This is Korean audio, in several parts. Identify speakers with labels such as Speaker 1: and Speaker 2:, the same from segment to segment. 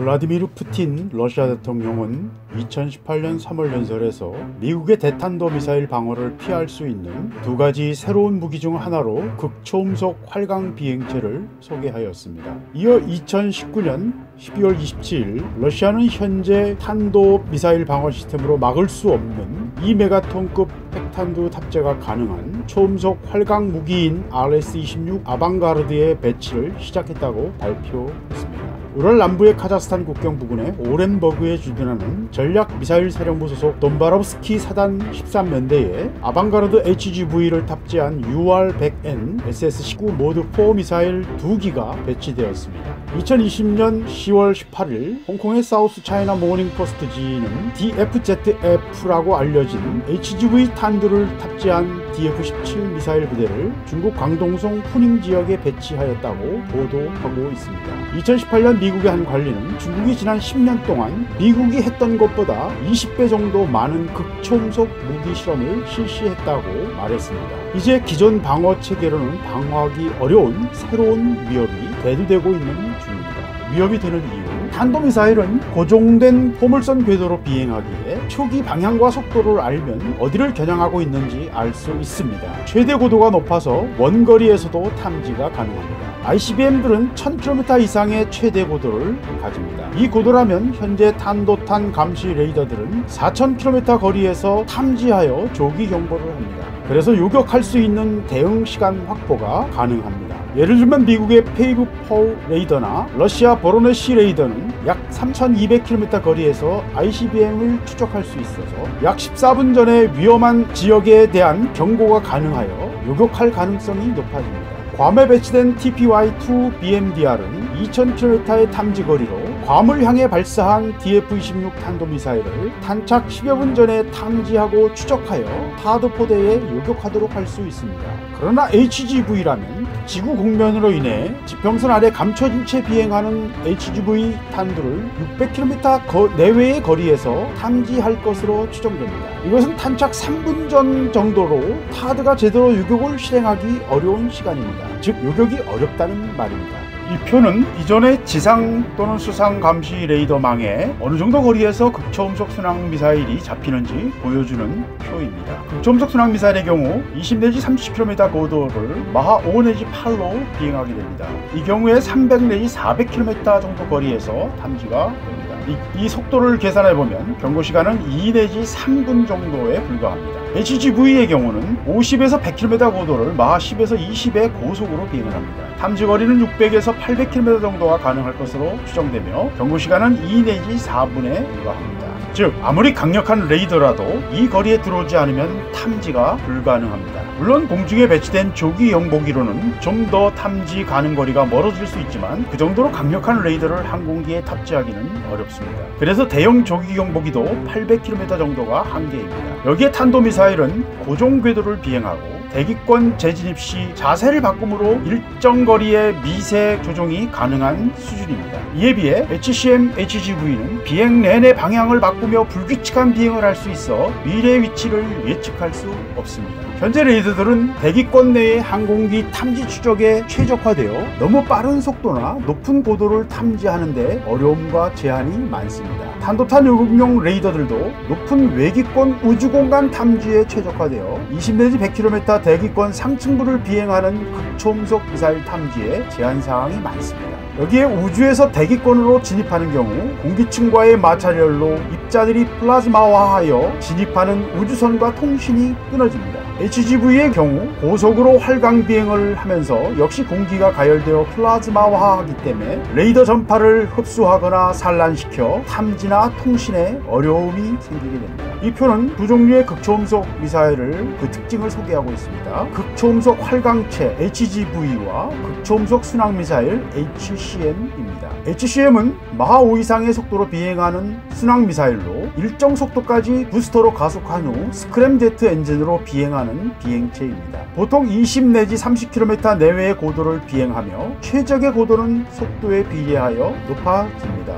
Speaker 1: 블라디미르 푸틴 러시아 대통령은 2018년 3월 연설에서 미국의 대탄도미사일 방어를 피할 수 있는 두 가지 새로운 무기 중 하나로 극초음속 활강 비행체를 소개하였습니다. 이어 2019년 12월 27일 러시아는 현재 탄도미사일 방어 시스템으로 막을 수 없는 2메가톤급 핵탄두 탑재가 가능한 초음속 활강 무기인 RS-26 아방가르드의 배치를 시작했다고 발표했습니다. 우랄 남부의 카자흐스탄 국경 부근의 오렌버그에 주둔하는 전략 미사일 사령부 소속 돈바롭스키 사단 13연대에 아방가르드 HGV를 탑재한 UR-100N SS-19 모드 4 미사일 2기가 배치되었습니다. 2020년 10월 18일 홍콩의 사우스 차이나 모닝 포스트 지인은 DFZF라고 알려진 HGV 탄두를 탑재한 DF-17 미사일 부대를 중국 광동성 푸닝 지역에 배치하였다고 보도하고 있습니다. 2018년 미국의 한 관리는 중국이 지난 10년 동안 미국이 했던 것보다 20배 정도 많은 극초음속 무기 실험을 실시했다고 말했습니다. 이제 기존 방어 체계로는 방어하기 어려운 새로운 위협이 대두되고 있는 중입니다. 위협이 되는 이유, 탄도미사일은 고정된 포물선 궤도로 비행하기에 초기 방향과 속도를 알면 어디를 겨냥하고 있는지 알 수 있습니다. 최대 고도가 높아서 원거리에서도 탐지가 가능합니다. ICBM들은 1000km 이상의 최대 고도를 가집니다. 이 고도라면 현재 탄도탄 감시 레이더들은 4000km 거리에서 탐지하여 조기 경보를 합니다. 그래서 요격할 수 있는 대응 시간 확보가 가능합니다. 예를 들면 미국의 페이브4 레이더나 러시아 보로네시 레이더는 약 3200km 거리에서 ICBM을 추적할 수 있어서 약 14분 전에 위험한 지역에 대한 경고가 가능하여 요격할 가능성이 높아집니다. 괌에 배치된 TPY-2 BMDR은 2000km의 탐지 거리로 괌을 향해 발사한 DF-26 탄도미사일을 탄착 10여 분 전에 탐지하고 추적하여 타드 포대에 요격하도록 할 수 있습니다. 그러나 HGV라면 지구 공면으로 인해 지평선 아래 감춰진 채 비행하는 HGV 탄두를 600km 내외의 거리에서 탐지할 것으로 추정됩니다. 이것은 탄착 3분 전 정도로 타드가 제대로 요격을 실행하기 어려운 시간입니다. 즉 요격이 어렵다는 말입니다. 이 표는 이전의 지상 또는 수상 감시 레이더망에 어느 정도 거리에서 극초음속 순항 미사일이 잡히는지 보여주는 표입니다. 극초음속 순항 미사일의 경우 20 내지 30km 고도를 마하 5 내지 8로 비행하게 됩니다. 이 경우에 300 내지 400km 정도 거리에서 탐지가 됩니다. 이 속도를 계산해보면 경고시간은 2 내지 3분 정도에 불과합니다. HGV의 경우는 50에서 100km 고도를 마하 10에서 20의 고속으로 비행을 합니다. 탐지거리는 600에서 800km 정도가 가능할 것으로 추정되며 경고시간은 2 내지 4분에 불과합니다. 즉 아무리 강력한 레이더라도 이 거리에 들어오지 않으면 탐지가 불가능합니다. 물론 공중에 배치된 조기 경보기로는 좀 더 탐지 가능 거리가 멀어질 수 있지만 그 정도로 강력한 레이더를 항공기에 탑재하기는 어렵습니다. 그래서 대형 조기 경보기도 800km 정도가 한계입니다. 여기에 탄도미사일은 고정 궤도를 비행하고 대기권 재진입 시 자세를 바꿈으로 일정 거리의 미세 조종이 가능한 수준입니다. 이에 비해 HCM HGV는 비행 내내 방향을 바꾸며 불규칙한 비행을 할 수 있어 미래의 위치를 예측할 수 없습니다. 현재 레이더들은 대기권 내의 항공기 탐지 추적에 최적화되어 너무 빠른 속도나 높은 고도를 탐지하는 데 어려움과 제한이 많습니다. 탄도탄 요격용 레이더들도 높은 외기권 우주공간 탐지에 최적화되어 20 내지 100km 대기권 상층부를 비행하는 극초음속 미사일 탐지에 제한사항이 많습니다. 여기에 우주에서 대기권으로 진입하는 경우 공기층과의 마찰열로 입자들이 플라즈마화하여 진입하는 우주선과 통신이 끊어집니다. HGV의 경우 고속으로 활강 비행을 하면서 역시 공기가 가열되어 플라즈마화하기 때문에 레이더 전파를 흡수하거나 산란시켜 탐지나 통신에 어려움이 생기게 됩니다. 이 표는 두 종류의 극초음속 미사일을 그 특징을 소개하고 있습니다. 극초음속 활강체 HGV와 극초음속 순항미사일 HCM입니다. HCM은 마하 5 이상의 속도로 비행하는 순항미사일로 일정 속도까지 부스터로 가속한 후 스크램제트 엔진으로 비행하는 비행체입니다. 보통 20 내지 30km 내외의 고도를 비행하며 최적의 고도는 속도에 비례하여 높아집니다.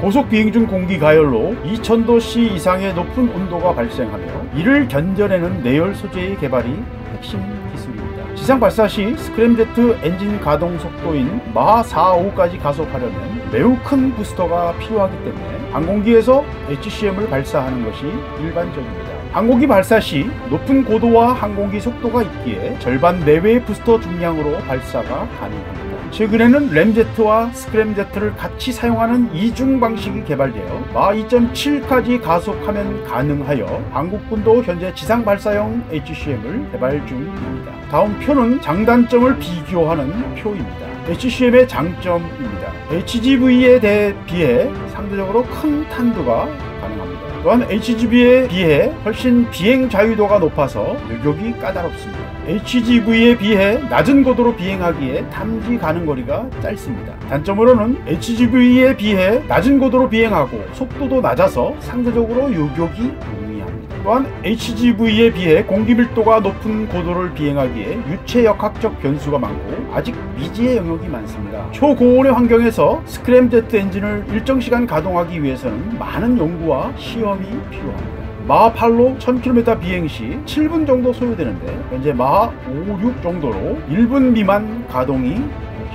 Speaker 1: 고속 비행 중 공기 가열로 2000도C 이상의 높은 온도가 발생하며 이를 견뎌내는 내열 소재의 개발이 핵심 기술입니다. 지상 발사 시 스크램제트 엔진 가동 속도인 마하 4, 5까지 가속하려면 매우 큰 부스터가 필요하기 때문에 항공기에서 HCM을 발사하는 것이 일반적입니다. 항공기 발사 시 높은 고도와 항공기 속도가 있기에 절반 내외의 부스터 중량으로 발사가 가능합니다. 최근에는 램제트와 스크램제트를 같이 사용하는 이중 방식이 개발되어 마하 2.7까지 가속하면 가능하여 한국군도 현재 지상 발사용 HCM을 개발 중입니다. 다음 표는 장단점을 비교하는 표입니다. HCM의 장점입니다. HGV에 비해 상대적으로 큰 탄두가 가능합니다. 또한 HGV에 비해 훨씬 비행 자유도가 높아서 유격이 까다롭습니다. HGV에 비해 낮은 고도로 비행하기에 탐지 가는 거리가 짧습니다. 단점으로는 HGV에 비해 낮은 고도로 비행하고 속도도 낮아서 상대적으로 유격이 용이합니다. 또한 HGV에 비해 공기 밀도가 높은 고도를 비행하기에 유체 역학적 변수가 많고 아직 미지의 영역이 많습니다. 초고온의 환경에서 스크램제트 엔진을 일정 시간 가동하기 위해서는 많은 연구와 시험이 필요합니다. 마하 8로 1000km 비행 시 7분 정도 소요되는데 현재 마하 5, 6 정도로 1분 미만 가동이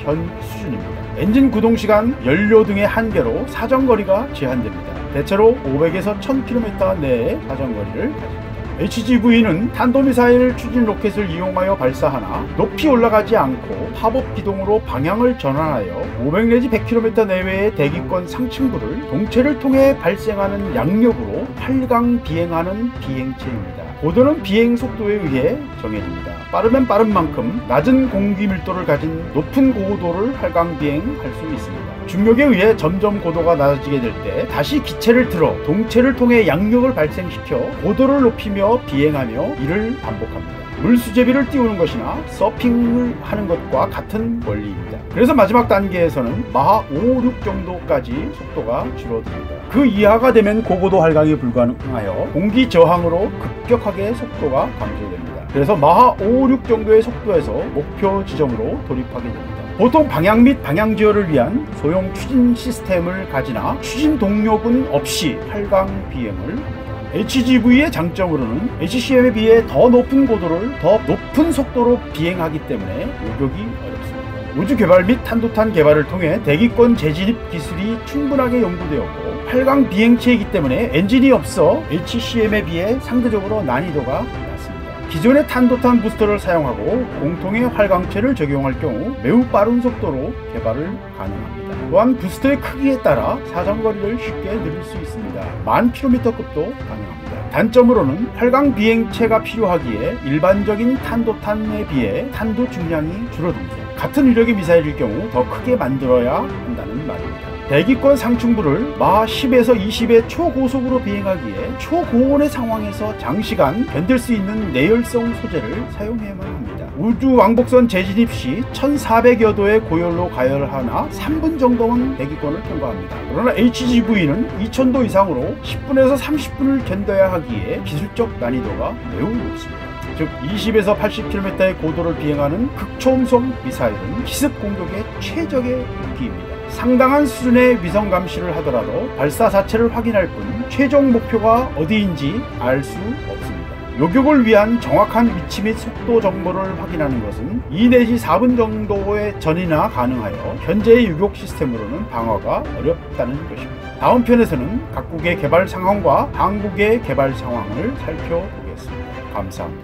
Speaker 1: 현 수준입니다. 엔진 구동시간, 연료 등의 한계로 사정거리가 제한됩니다. 대체로 500에서 1000km 내의 사정거리를 가집니다. HGV는 탄도미사일 추진 로켓을 이용하여 발사하나 높이 올라가지 않고 팝업 기동으로 방향을 전환하여 500 내지 100km 내외의 대기권 상층부를 동체를 통해 발생하는 양력으로 활강 비행하는 비행체입니다. 고도는 비행 속도에 의해 정해집니다. 빠르면 빠른 만큼 낮은 공기 밀도를 가진 높은 고도를 활강 비행할 수 있습니다. 중력에 의해 점점 고도가 낮아지게 될 때 다시 기체를 틀어 동체를 통해 양력을 발생시켜 고도를 높이며 비행하며 이를 반복합니다. 물수제비를 띄우는 것이나 서핑을 하는 것과 같은 원리입니다. 그래서 마지막 단계에서는 마하 5, 6 정도까지 속도가 줄어듭니다. 그 이하가 되면 고고도 활강이 불가능하여 공기 저항으로 급격하게 속도가 감소됩니다. 그래서 마하 5, 6 정도의 속도에서 목표 지점으로 돌입하게 됩니다. 보통 방향 및 방향 제어를 위한 소형 추진 시스템을 가지나 추진 동력은 없이 활강 비행을 합니다. HGV의 장점으로는 HCM에 비해 더 높은 고도를 더 높은 속도로 비행하기 때문에 요격이 어렵습니다. 우주 개발 및 탄도탄 개발을 통해 대기권 재진입 기술이 충분하게 연구되었고 활강 비행체이기 때문에 엔진이 없어 HCM에 비해 상대적으로 난이도가 낮습니다. 기존의 탄도탄 부스터를 사용하고 공통의 활강체를 적용할 경우 매우 빠른 속도로 개발을 가능합니다. 또한 부스터의 크기에 따라 사정거리를 쉽게 늘릴 수 있습니다. 10,000km급도 가능합니다. 단점으로는 활강 비행체가 필요하기에 일반적인 탄도탄에 비해 탄도 중량이 줄어듭니다. 같은 위력의 미사일일 경우 더 크게 만들어야 한다는 말입니다. 대기권 상층부를 마하 10에서 20의 초고속으로 비행하기에 초고온의 상황에서 장시간 견딜 수 있는 내열성 소재를 사용해야만 합니다. 우주 왕복선 재진입 시 1400여 도의 고열로 가열하나 3분 정도면 대기권을 통과합니다. 그러나 HGV는 2000도 이상으로 10분에서 30분을 견뎌야 하기에 기술적 난이도가 매우 높습니다. 즉 20에서 80km의 고도를 비행하는 극초음속 미사일은 기습 공격의 최적의 무기입니다. 상당한 수준의 위성 감시를 하더라도 발사 자체를 확인할 뿐 최종 목표가 어디인지 알 수 없습니다. 요격을 위한 정확한 위치 및 속도 정보를 확인하는 것은 2 내지 4분 정도의 전이나 가능하여 현재의 요격 시스템으로는 방어가 어렵다는 것입니다. 다음 편에서는 각국의 개발 상황과 한국의 개발 상황을 살펴보겠습니다. 감사합니다.